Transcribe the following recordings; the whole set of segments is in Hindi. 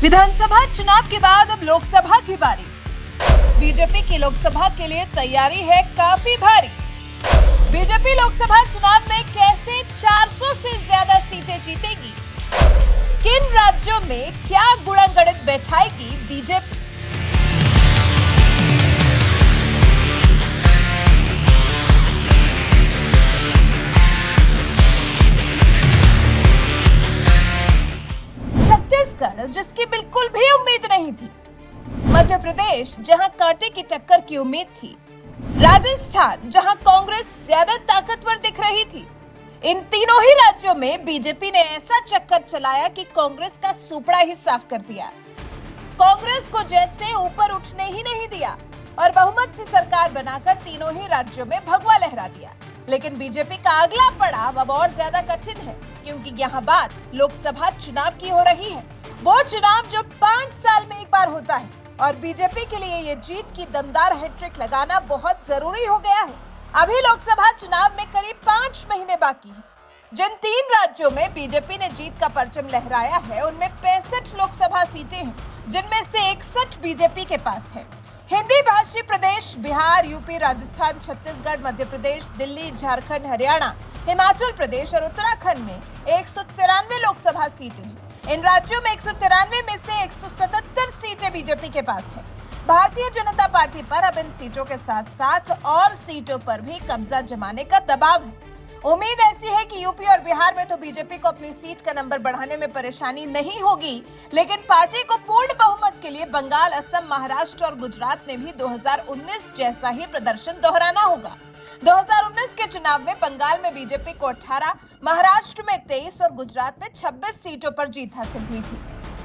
विधानसभा चुनाव के बाद अब लोकसभा की बारी। बीजेपी की लोकसभा के लिए तैयारी है काफी भारी। बीजेपी लोकसभा चुनाव में कैसे 400 से ज्यादा सीटें जीतेगी, किन राज्यों में क्या गुणगणित बैठाएगी बीजेपी। छत्तीसगढ़, जिसकी बिल्कुल भी उम्मीद नहीं थी। मध्य प्रदेश, जहां कांटे की टक्कर की उम्मीद थी। राजस्थान, जहां कांग्रेस ज्यादा ताकतवर दिख रही थी। इन तीनों ही राज्यों में बीजेपी ने ऐसा चक्कर चलाया कि कांग्रेस का सुपड़ा ही साफ कर दिया। कांग्रेस को जैसे ऊपर उठने ही नहीं दिया और बहुमत से सरकार बनाकर तीनों ही राज्यों में भगवा लहरा दिया। लेकिन बीजेपी का अगला पड़ाव अब और ज्यादा कठिन है, क्योंकि यहाँ बात लोकसभा चुनाव की हो रही है। वो चुनाव जो 5 साल में एक बार होता है और बीजेपी के लिए ये जीत की दमदार हैट्रिक लगाना बहुत जरूरी हो गया है। अभी लोकसभा चुनाव में करीब 5 महीने बाकी हैं। जिन 3 राज्यों में बीजेपी ने जीत का परचम लहराया है, उनमें 65 लोकसभा सीटें हैं, जिनमें से 61 बीजेपी के पास है। हिंदी भाषी प्रदेश बिहार, यूपी, राजस्थान, छत्तीसगढ़, मध्य प्रदेश, दिल्ली, झारखंड, हरियाणा, हिमाचल प्रदेश और उत्तराखंड में 193 लोकसभा सीटें हैं। इन राज्यों में 193 में से 177 सीटें बीजेपी के पास है। भारतीय जनता पार्टी पर अब इन सीटों के साथ साथ और सीटों पर भी कब्जा जमाने का दबाव है। उम्मीद ऐसी है कि यूपी और बिहार में तो बीजेपी को अपनी सीट का नंबर बढ़ाने में परेशानी नहीं होगी, लेकिन पार्टी को पूर्ण बहुमत के लिए बंगाल, असम, महाराष्ट्र और गुजरात में भी 2019 जैसा ही प्रदर्शन दोहराना होगा। 2019 के चुनाव में बंगाल में बीजेपी को 18, महाराष्ट्र में 23 और गुजरात में 26 सीटों पर जीत हासिल हुई थी।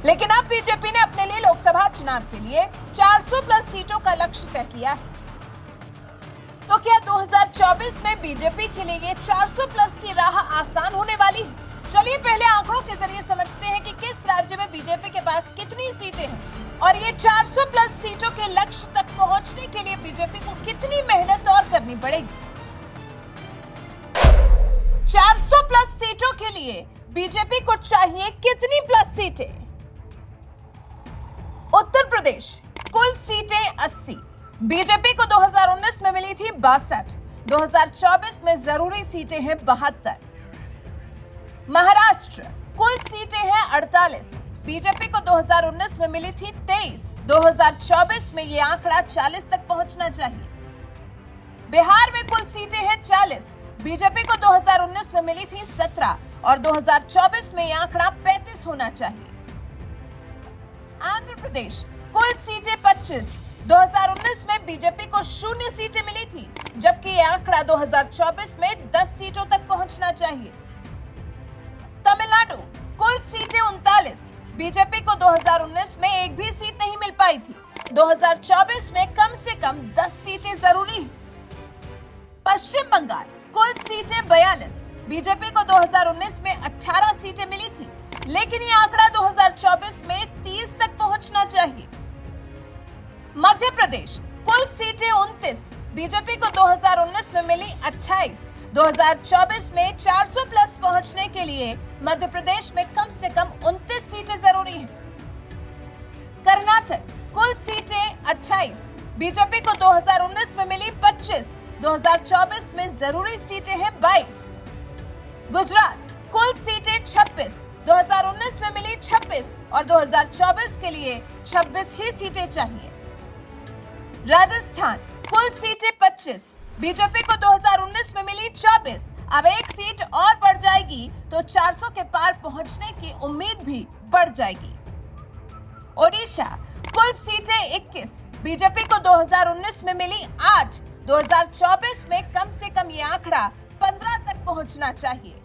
लेकिन अब बीजेपी ने अपने लिए लोकसभा चुनाव के लिए 400 प्लस सीटों का लक्ष्य तय किया है। तो क्या 2024 में बीजेपी के लिए ये 400 प्लस की राह आसान होने वाली है? चलिए पहले आंकड़ों के जरिए समझते हैं कि किस राज्य में बीजेपी के पास कितनी सीटें हैं और ये 400 प्लस सीटों के लक्ष्य तक पहुंचने के लिए बीजेपी को कितनी मेहनत और करनी पड़ेगी। 400 प्लस सीटों के लिए बीजेपी को चाहिए कितनी प्लस सीटें? उत्तर प्रदेश, कुल सीटें 80। बीजेपी को 2019 में मिली थी 62। 2024 में जरूरी सीटें हैं 72। महाराष्ट्र, कुल सीटें हैं 48। बीजेपी को 2019 में मिली थी 23। 2024 में ये आंकड़ा 40 तक पहुंचना चाहिए। बिहार में कुल सीटें हैं 40। बीजेपी को 2019 में मिली थी 17 और 2024 में ये आंकड़ा 35 होना चाहिए। आंध्र प्रदेश, कुल सीटें 25। 2019 में बीजेपी को 0 सीटें मिली थी, जबकि ये आंकड़ा 2024 में 10 सीटों तक पहुंचना चाहिए। तमिलनाडु, कुल सीटें 39। बीजेपी को 2019 में एक भी सीट नहीं मिल पाई थी। 2024 में कम से कम 10 सीटें जरूरी हैं। पश्चिम बंगाल, कुल सीटें 42। बीजेपी को 2019 में 18 सीटें मिली थी, लेकिन ये आंकड़ा 2024 में 30 तक पहुंचना चाहिए। मध्य प्रदेश, कुल सीटें 29। बीजेपी को 2019 में मिली 28। 2024 में 400 प्लस पहुंचने के लिए मध्य प्रदेश में कम से कम 29 सीटें जरूरी हैं। कर्नाटक, कुल सीटें 28। बीजेपी को 2019 में मिली 25। 2024 में जरूरी सीटें हैं 22। गुजरात, कुल सीटें 26। 2019 में मिली 26 और 2024 के लिए 26 ही सीटें चाहिए। राजस्थान, कुल सीटें 25। बीजेपी को 2019 में मिली 24। अब एक सीट और बढ़ जाएगी तो 400 के पार पहुंचने की उम्मीद भी बढ़ जाएगी। ओडिशा, कुल सीटें 21। बीजेपी को 2019 में मिली 8। 2024 में कम से कम ये आंकड़ा 15 तक पहुंचना चाहिए।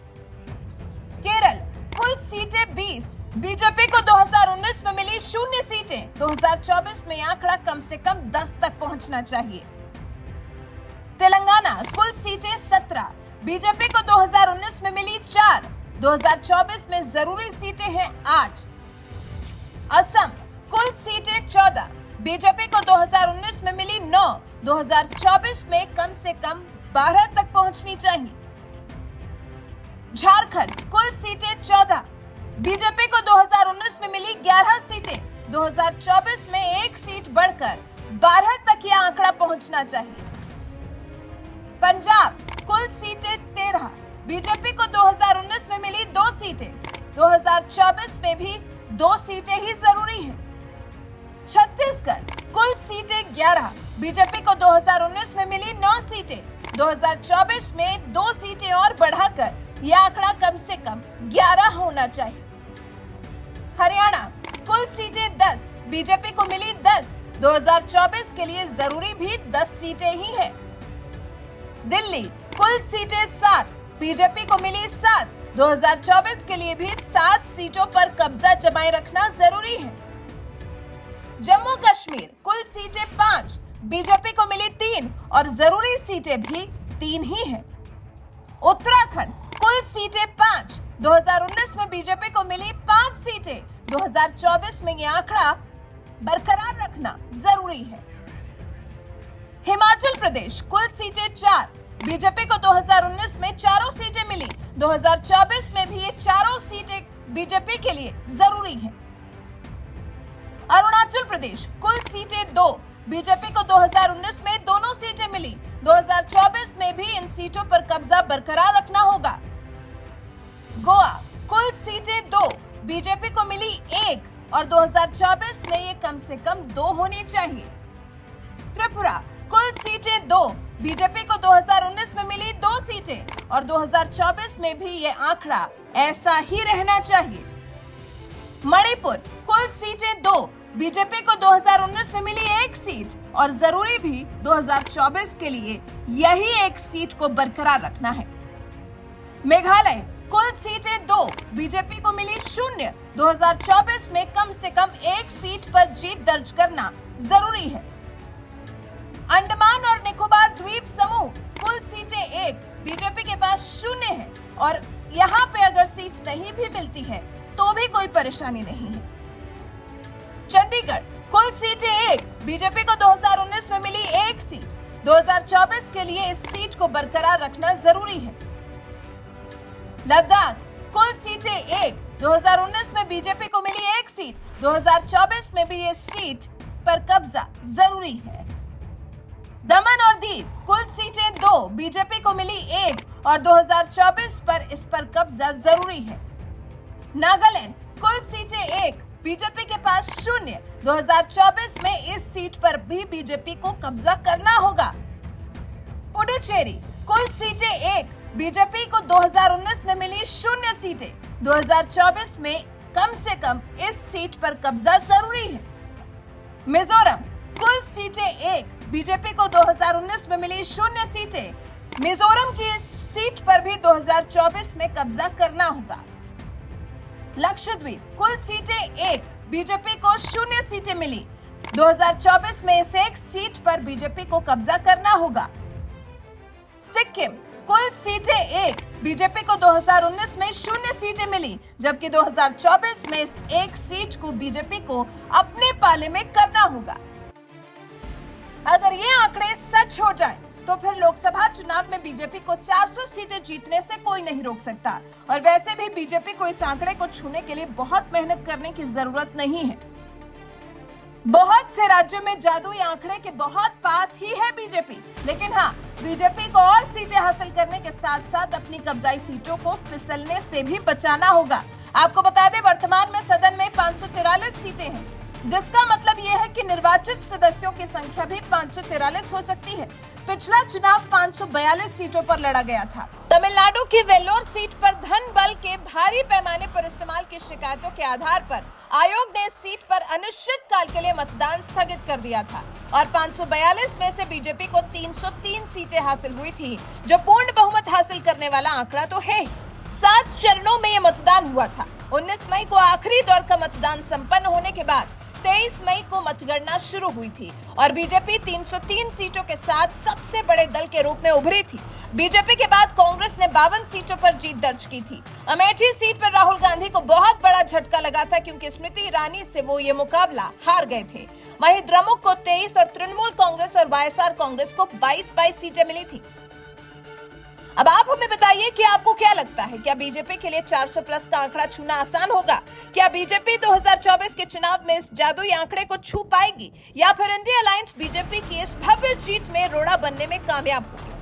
केरल, कुल सीटें 20। बीजेपी को 2019 में मिली 0 सीटें। 2024 में आंकड़ा कम से कम 10 तक पहुंचना चाहिए। तेलंगाना, कुल सीटें 17। बीजेपी को 2019 में मिली 4। 2024 में जरूरी सीटें हैं 8। असम, कुल सीटें 14। बीजेपी को 2019 में मिली 9। 2024 में कम से कम 12 तक पहुंचनी चाहिए। झारखंड, कुल सीटें 14। बीजेपी को 2019 में मिली 11 सीटें, 2024 में एक सीट बढ़कर 12 तक यह आंकड़ा पहुंचना चाहिए। पंजाब कुल सीटें 13, बीजेपी को 2019 में मिली 2 सीटें, 2024 में भी 2 सीटें ही जरूरी हैं। छत्तीसगढ़ कुल सीटें 11, बीजेपी को 2019 में मिली 9 सीटें, 2024 में 2 सीटें और बढ़ाकर यह आंकड़ा कम से कम 11 होना चाहिए। हरियाणा कुल सीटें 10, बीजेपी को मिली 10, 2024 के लिए जरूरी भी 10 सीटें ही हैं। दिल्ली कुल सीटें 7, बीजेपी को मिली 7, 2024 के लिए भी 7 सीटों पर कब्जा जमाए रखना जरूरी है। जम्मू कश्मीर कुल सीटें 5, बीजेपी को मिली 3 और जरूरी सीटें भी 3 ही हैं। उत्तराखंड कुल सीटें 5, 2019 में बीजेपी को मिली 5 सीटें, 2024 में यह आंकड़ा बरकरार रखना जरूरी है। हिमाचल प्रदेश कुल सीटें 4, बीजेपी को 2019 में 4 सीटें मिली, 2024 में भी ये 4 सीटें बीजेपी के लिए जरूरी हैं। अरुणाचल प्रदेश कुल सीटें 2, बीजेपी को 2019 में दोनों सीटें मिली, 2024 में भी इन सीटों पर कब्जा बरकरार रखना होगा। गोवा कुल सीटें 2, बीजेपी को मिली 1 और 2024 में ये कम से कम 2 होनी चाहिए। त्रिपुरा कुल सीटें 2, बीजेपी को 2019 में मिली 2 सीटें और 2024 में भी ये आंकड़ा ऐसा ही रहना चाहिए। मणिपुर कुल सीटें 2, बीजेपी को 2019 में मिली 1 सीट और जरूरी भी 2024 के लिए यही 1 सीट को बरकरार रखना है। मेघालय कुल सीटें 2, बीजेपी को मिली 0, 2024 में कम से कम 1 सीट पर जीत दर्ज करना जरूरी है। अंडमान और निकोबार द्वीप समूह कुल सीटें 1, बीजेपी के पास 0 है और यहाँ पे अगर सीट नहीं भी मिलती है तो भी कोई परेशानी नहीं है। चंडीगढ़ कुल सीटें 1, बीजेपी को 2019 में मिली 1 सीट, 2024 के लिए इस सीट को बरकरार रखना जरूरी है। लद्दाख कुल सीटें 1, 2019 में बीजेपी को मिली 1 सीट, 2024 में भी ये सीट पर कब्जा जरूरी है। दमन और दीव कुल सीटें 2, बीजेपी को मिली 1 और 2024 पर इस पर कब्जा जरूरी है। नागालैंड कुल सीटें 1, बीजेपी के पास 0, 2024 में इस सीट पर भी बीजेपी को कब्जा करना होगा। पुडुचेरी कुल सीटें 1, बीजेपी को 2019 में मिली 0 सीटें, 2024 में कम से कम इस सीट पर कब्जा जरूरी है। मिजोरम कुल सीटें 1, बीजेपी को 2019 में मिली 0 सीटें, मिजोरम की इस सीट पर भी 2024 में कब्जा करना होगा। लक्षद्वीप कुल सीटें 1, बीजेपी को 0 सीटें मिली, 2024 में इस 1 सीट पर बीजेपी को कब्जा करना होगा। सिक्किम कुल सीटें 1, बीजेपी को 2019 में 0 सीटें मिली, जबकि 2024 में इस 1 सीट को बीजेपी को अपने पाले में करना होगा। अगर ये आंकड़े सच हो जाएं, तो फिर लोकसभा चुनाव में बीजेपी को 400 सीटें जीतने से कोई नहीं रोक सकता और वैसे भी बीजेपी को इस आंकड़े को छूने के लिए बहुत मेहनत करने की जरूरत नहीं है। बहुत से राज्यों में जादुई आंकड़े के बहुत पास ही है बीजेपी, लेकिन हाँ, बीजेपी को और सीटें हासिल करने के साथ साथ अपनी कब्जाई सीटों को फिसलने से भी बचाना होगा। आपको बता दें, वर्तमान में सदन में 543 सीटें हैं, जिसका मतलब यह है कि निर्वाचित सदस्यों की संख्या भी 543 हो सकती है। पिछला चुनाव 542 सीटों पर लड़ा गया था। तमिलनाडु की वेल्लोर सीट पर धन बल के भारी पैमाने पर इस्तेमाल की शिकायतों के आधार पर आयोग ने इस सीट पर अनिश्चित काल के लिए मतदान स्थगित कर दिया था और 542 में से बीजेपी को 303 सीटें हासिल हुई थी, जो पूर्ण बहुमत हासिल करने वाला आंकड़ा तो है। 7 चरणों में ये मतदान हुआ था। 19 मई को आखिरी दौर का मतदान संपन्न होने के बाद 23 मई को मतगणना शुरू हुई थी और बीजेपी 303 सीटों के साथ सबसे बड़े दल के रूप में उभरी थी। बीजेपी के बाद कांग्रेस ने 52 सीटों पर जीत दर्ज की थी। अमेठी सीट पर राहुल गांधी को बहुत बड़ा झटका लगा था, क्योंकि स्मृति ईरानी से वो ये मुकाबला हार गए थे। वहीं द्रमुक को 23 और तृणमूल कांग्रेस और वाईएसआर कांग्रेस को 22 सीटें मिली थी। अब आप हमें बताइए बताइए कि आपको क्या लगता है, क्या बीजेपी के लिए 400 प्लस का आंकड़ा छूना आसान होगा? क्या बीजेपी 2024 के चुनाव में इस जादुई आंकड़े को छू पाएगी, या फिर इंडिया अलायंस बीजेपी की इस भव्य जीत में रोड़ा बनने में कामयाब होगी?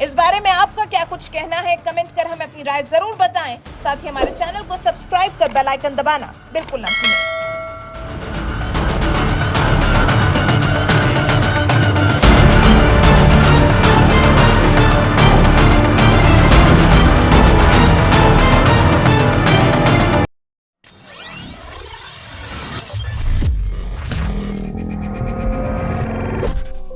इस बारे में आपका क्या कुछ कहना है, कमेंट कर हमें अपनी राय जरूर बताएं। साथ ही हमारे चैनल को सब्सक्राइब कर बेल आइकन दबाना बिल्कुल ना भूलें।